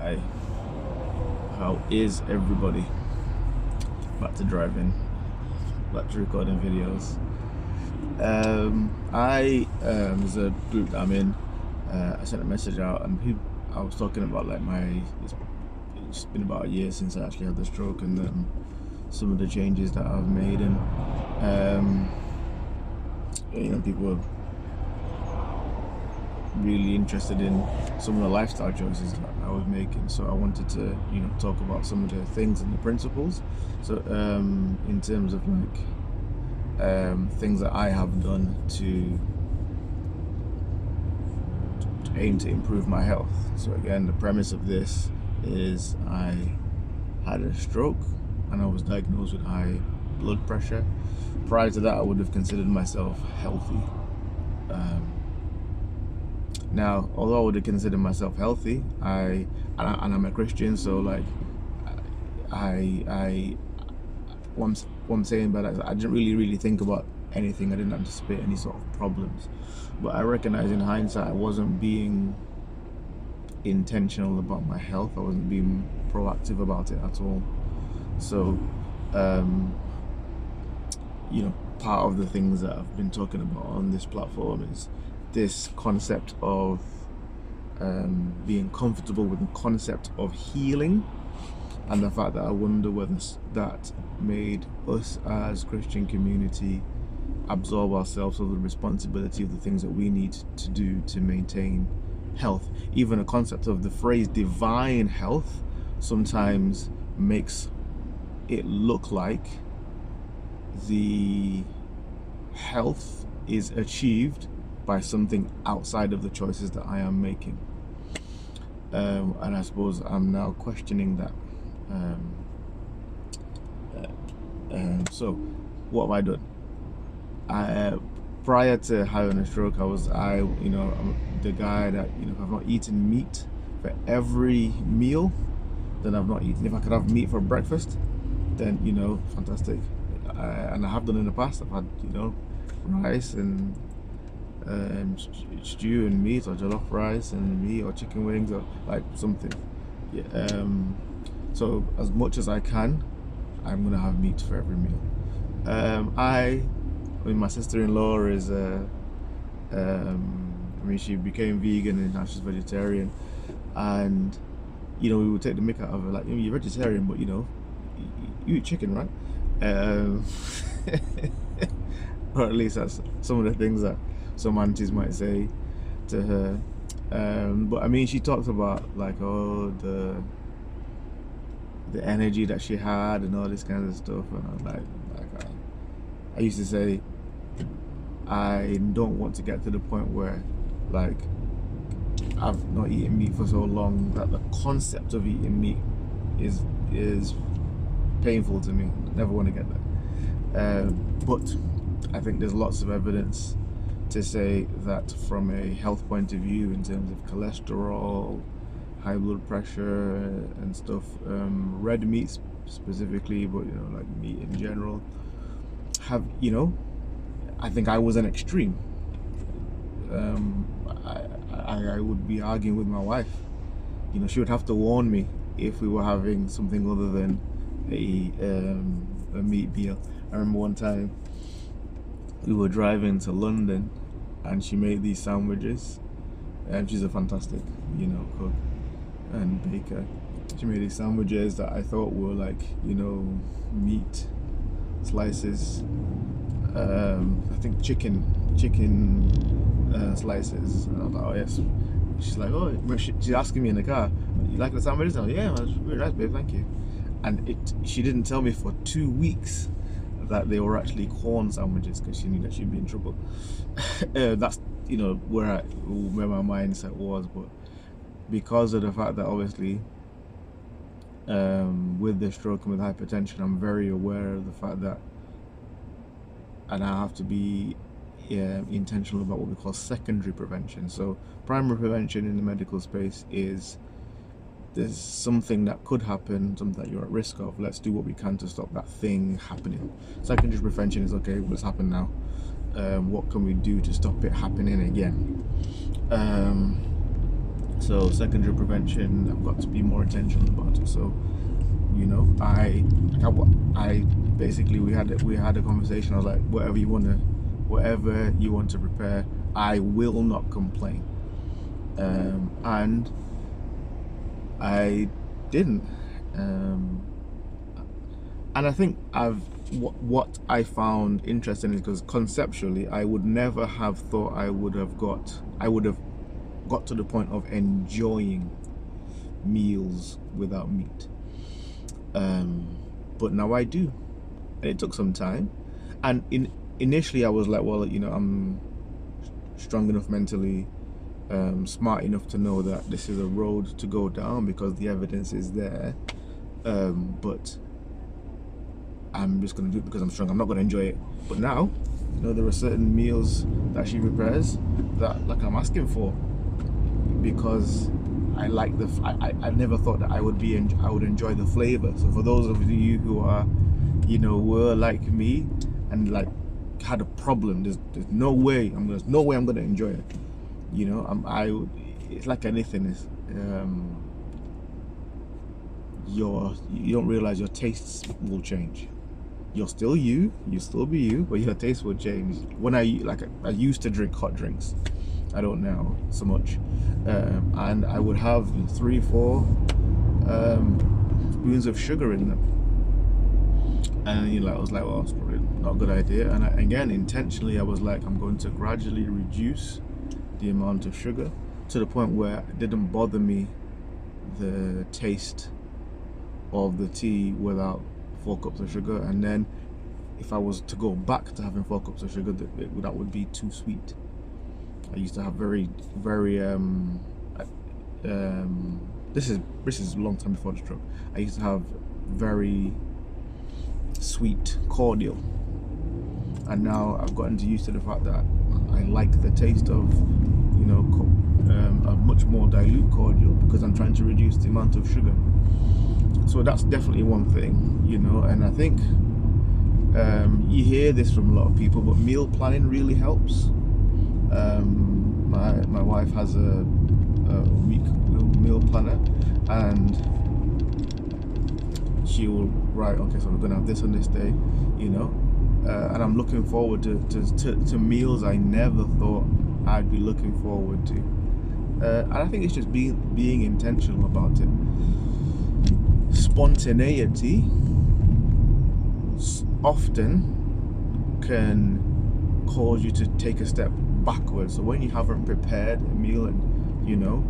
Hi, how is everybody? Back to driving, back to recording videos. There's a group that I'm in. I sent a message out, and I was talking about like it's been about a year since I actually had the stroke, and some of the changes that I've made, and people were really interested in some of the lifestyle choices that I was making. So I wanted to, talk about some of the things and the principles. So in terms of things that I have done to aim to improve my health. So again, the premise of this is I had a stroke and I was diagnosed with high blood pressure. Prior to that, I would have considered myself healthy. Now, although I would have considered myself healthy, I'm a Christian, so like what I'm saying about that is I didn't really think about anything. I didn't anticipate any sort of problems, but I recognize in hindsight I wasn't being intentional about my health. I wasn't being proactive about it at all. So part of the things that I've been talking about on this platform is this concept of being comfortable with the concept of healing, and the fact that I wonder whether that made us as Christian community absolve ourselves of the responsibility of the things that we need to do to maintain health. Even a concept of the phrase divine health sometimes makes it look like the health is achieved by something outside of the choices that I am making. And I suppose I'm now questioning that. So what have I done? Prior to having a stroke, I'm the guy that, if I've not eaten meat for every meal, then I've not eaten. If I could have meat for breakfast, then, fantastic. And I have done in the past. I've had, rice and stew and meat, or jollof rice and meat, or chicken wings, or like something. Yeah. So as much as I can, I'm gonna have meat for every meal. My sister-in-law is she became vegan and now she's vegetarian, and we would take the mick out of her, like, you're vegetarian, but you eat chicken, right? Or at least that's some of the things that some aunties might say to her. But she talks about like the energy that she had and all this kind of stuff, and I was like I used to say, I don't want to get to the point where like I've not eaten meat for so long that the concept of eating meat is painful to me. I never want to get there. But I think there's lots of evidence to say that from a health point of view, in terms of cholesterol, high blood pressure and stuff, red meats specifically, but like meat in general, have, I think I was an extreme. I would be arguing with my wife. She would have to warn me if we were having something other than a meat meal. I remember one time we were driving to London and she made these sandwiches, and she's a fantastic cook and baker. She made these sandwiches that I thought were like meat slices, I think chicken slices, and I was like, oh yes. She's like, oh, she's asking me in the car, you like the sandwiches? I'm like, yeah, that's really nice, babe, thank you. And she didn't tell me for 2 weeks that they were actually corn sandwiches, because she knew that she'd be in trouble. That's where my mindset was. But because of the fact that obviously with the stroke and with hypertension, I'm very aware of the fact that, and I have to be intentional about what we call secondary prevention. So primary prevention in the medical space is, there's something that could happen, something that you're at risk of. Let's do what we can to stop that thing happening. Secondary prevention is, okay, what's happened now? What can we do to stop it happening again? So secondary prevention, I've got to be more intentional about it. So, you know, I basically we had a conversation. I was like, whatever you want to prepare, I will not complain. And I didn't. And I think what I found interesting is because conceptually I would never have thought I would have got to the point of enjoying meals without meat. But now I do. And it took some time. And initially I was like, well, you know, I'm strong enough mentally, smart enough to know that this is a road to go down because the evidence is there. But I'm just going to do it because I'm strong. I'm not going to enjoy it. But now, you know, there are certain meals that she prepares that, like, I'm asking for because I like I never thought that I would enjoy the flavor. So for those of you who are, you know, were like me and like had a problem, there's no way I'm going to enjoy it. You know, it's like anything is. You don't realize your tastes will change. You're still you still be you, but your taste will change. When I used to drink hot drinks, I don't now so much, and I would have 3-4 spoons of sugar in them, and I was like, well, it's probably not a good idea. And again, intentionally, I was like, I'm going to gradually reduce the amount of sugar to the point where it didn't bother me the taste of the tea without 4 cups of sugar. And then if I was to go back to having 4 cups of sugar, that would be too sweet. I used to have very this is a long time before the stroke. I used to have very sweet cordial, and now I've gotten used to the fact that I like the taste of, you know, a much more dilute cordial because I'm trying to reduce the amount of sugar. So that's definitely one thing, you know. And I think you hear this from a lot of people, but meal planning really helps. My wife has a week meal planner, and she will write, okay, so we're gonna have this on this day, you know. And I'm looking forward to meals I never thought I'd be looking forward to. And I think it's just being intentional about it. Spontaneity often can cause you to take a step backwards. So when you haven't prepared a meal, and you know,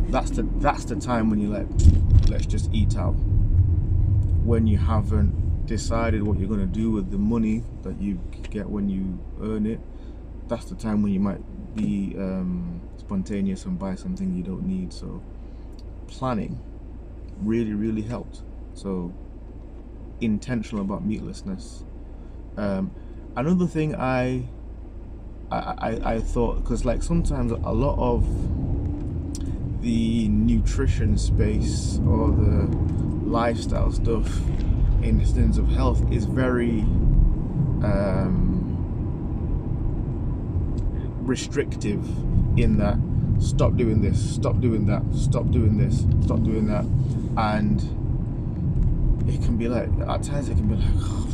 that's the time when you're like, let's just eat out. When you haven't decided what you're going to do with the money that you get when you earn it, that's the time when you might be spontaneous and buy something you don't need. So planning really helped. So intentional about meatlessness. Another thing I thought, because like sometimes a lot of the nutrition space or the lifestyle stuff in terms of health is very restrictive, in that stop doing this, stop doing that, stop doing this, stop doing that. And it can be like, at times it can be like, oh,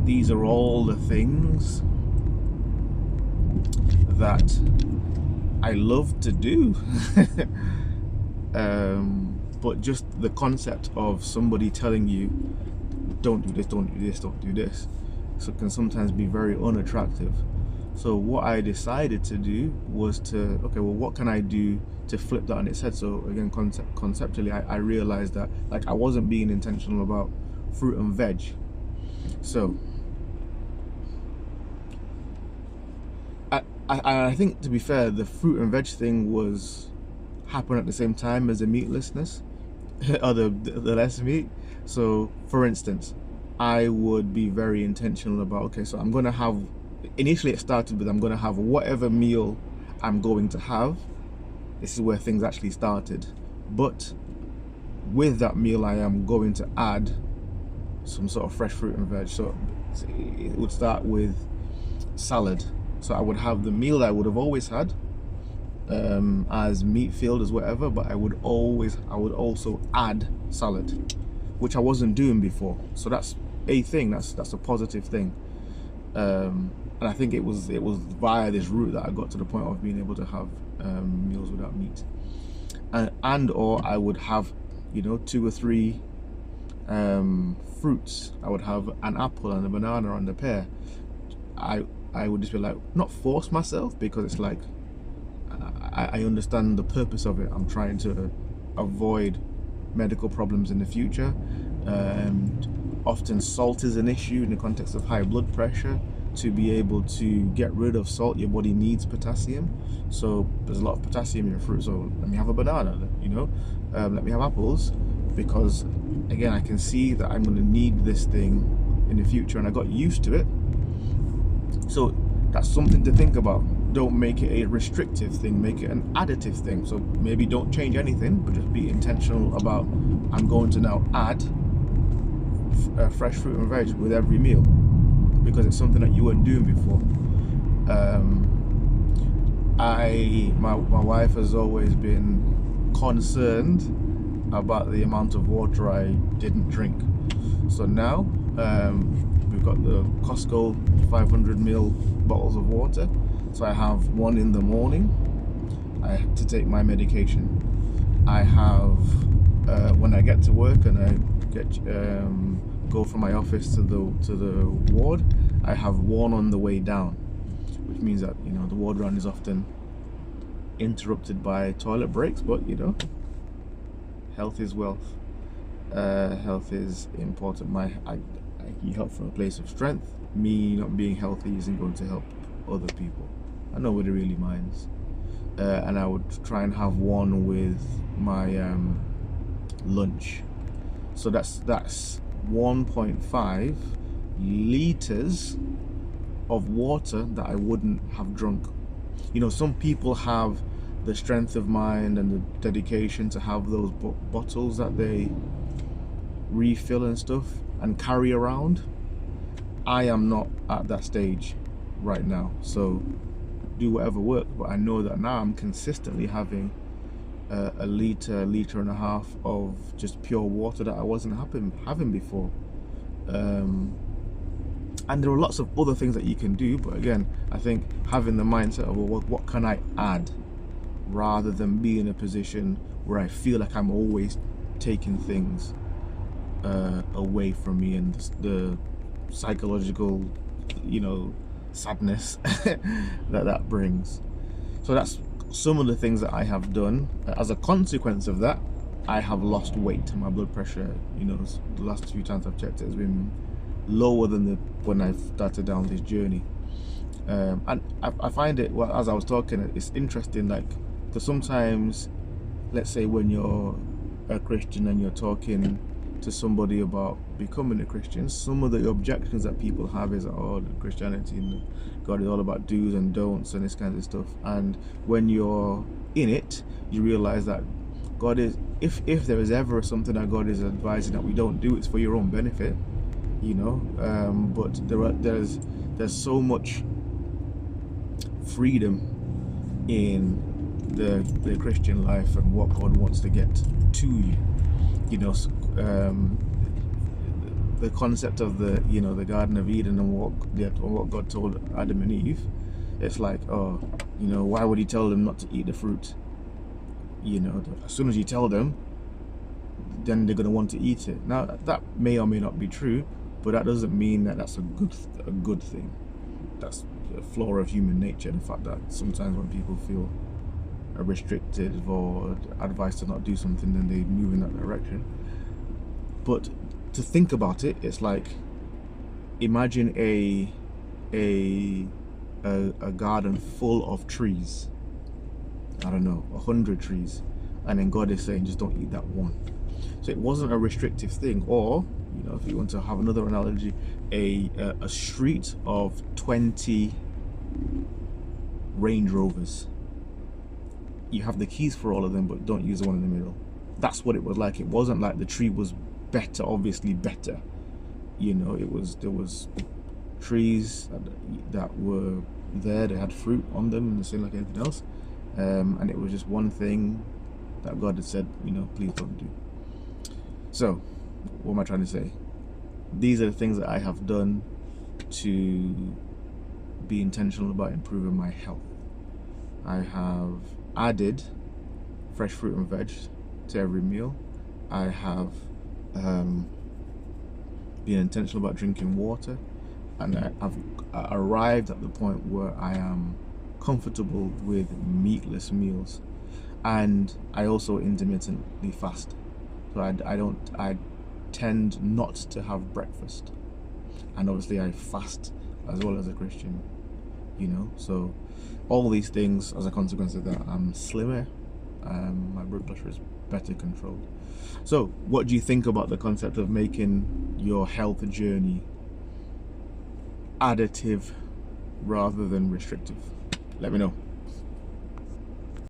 these are all the things that I love to do. But just the concept of somebody telling you, don't do this, don't do this, don't do this, so can sometimes be very unattractive. So what I decided to do was to, okay, well, what can I do to flip that on its head? So again, conceptually, I realized that like I wasn't being intentional about fruit and veg. So I think, to be fair, the fruit and veg thing happened at the same time as the meatlessness or the less meat. So for instance, I would be very intentional about, okay, so I'm going to have, initially it started with, I'm going to have whatever meal I'm going to have. This is where things actually started. But with that meal, I am going to add some sort of fresh fruit and veg. So it would start with salad. So I would have the meal I would have always had, as meat filled as whatever, but I would also add salad, which I wasn't doing before. So that's a thing. That's a positive thing. And I think it was via this route that I got to the point of being able to have meals without meat, and or I would have, you know, 2 or 3 fruits. I would have an apple and a banana and a pear. I would just be like, not force myself, because it's like I understand the purpose of it. I'm trying to avoid medical problems in the future. Often salt is an issue in the context of high blood pressure. To be able to get rid of salt, your body needs potassium. So there's a lot of potassium in your fruit. So let me have a banana, you know, let me have apples, because again, I can see that I'm going to need this thing in the future, and I got used to it. So that's something to think about. Don't make it a restrictive thing, make it an additive thing. So maybe don't change anything, but just be intentional about, I'm going to now add fresh fruit and veg with every meal, because it's something that you weren't doing before. My wife has always been concerned about the amount of water I didn't drink. So now we've got the Costco 500ml bottles of water. So I have one in the morning. I have to take my medication. I have when I get to work and I go from my office to the ward, I have one on the way down, which means that, you know, the ward run is often interrupted by toilet breaks, but you know, health is wealth. Health is important. I eat health from a place of strength. Me not being healthy isn't going to help other people, and nobody really minds. And I would try and have one with my lunch. So that's 1.5 liters of water that I wouldn't have drunk. You know, some people have the strength of mind and the dedication to have those bottles that they refill and stuff and carry around. I am not at that stage right now, so do whatever works. But I know that now I'm consistently having a liter and a half of just pure water that I wasn't having before. And there are lots of other things that you can do, but again, I think having the mindset of, well, what can I add, rather than be in a position where I feel like I'm always taking things away from me, and the psychological, you know, sadness that brings. So that's some of the things that I have done. As a consequence of that, I have lost weight. My blood pressure, you know, the last few times I've checked it, has been lower than when I started down this journey. And I find it, well, as I was talking, it's interesting, like, because sometimes, let's say when you're a Christian and you're talking to somebody about becoming a Christian, some of the objections that people have is, oh, Christianity and God is all about do's and don'ts and this kind of stuff. And when you're in it, you realize that God is, if there is ever something that God is advising that we don't do, it's for your own benefit, you know. But there's so much freedom in the Christian life and what God wants to get to you. You know, the concept of the Garden of Eden and what God told Adam and Eve, it's like, oh, you know, why would he tell them not to eat the fruit? You know, as soon as you tell them, then they're going to want to eat it. Now, that may or may not be true, but that doesn't mean that that's a good thing. That's a flaw of human nature, the fact that sometimes when people feel restricted or advised to not do something, then they move in that direction. But to think about it, it's like, imagine a garden full of trees. I don't know, 100 trees, and then God is saying, just don't eat that one. So it wasn't a restrictive thing. Or, you know, if you want to have another analogy, a street of 20 Range Rovers. You have the keys for all of them, but don't use the one in the middle. That's what it was like. It wasn't like the tree was better, obviously better. You know, there was trees that were there, they had fruit on them, and the same like anything else. and it was just one thing that God had said, you know, please don't do. So, what am I trying to say? These are the things that I have done to be intentional about improving my health. I have added fresh fruit and veg to every meal. I have been intentional about drinking water, and I've arrived at the point where I am comfortable with meatless meals, and I also intermittently fast. So I tend not to have breakfast, and obviously I fast as well as a Christian, you know. So all these things, as a consequence of that, I'm slimmer, my blood pressure is better controlled. So what do you think about the concept of making your health journey additive rather than restrictive? Let me know.